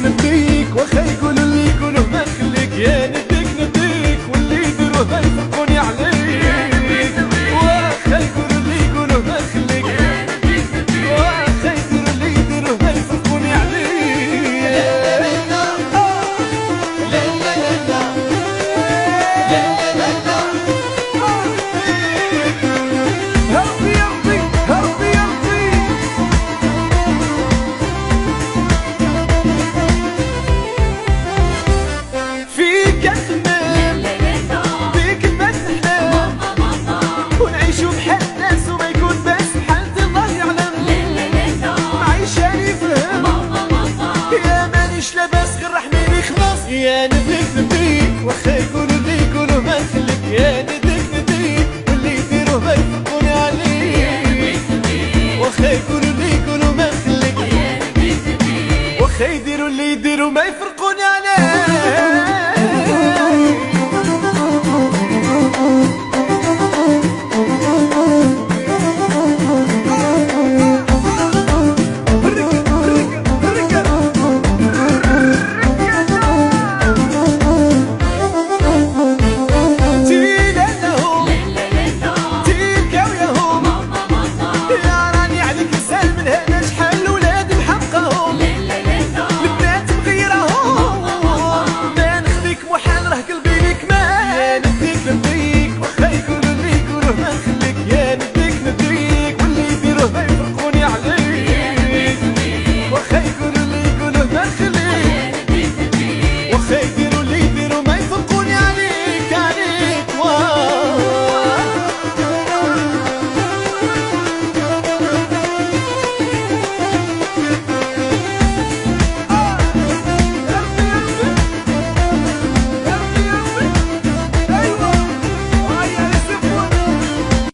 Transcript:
نديك واخا يقولوا اللي يقولوا ما نخليك، يا نديك نديك واللي يديروه ما يفرقوني عليك، واخا يقولوا اللي يقولوا ما نخليك، واخا يديروا اللي يديروه ما يفرقوني عليك. يا نديك نديك واخا يقولوا اللي يقولوا ما نخليك، يا نديك نديك واللي يديروه ما يفرقوني عليك، واخا يقولوا اللي يقولوا ما نخليك، واخا يديروا اللي يديروا ما يفرقوني عليك.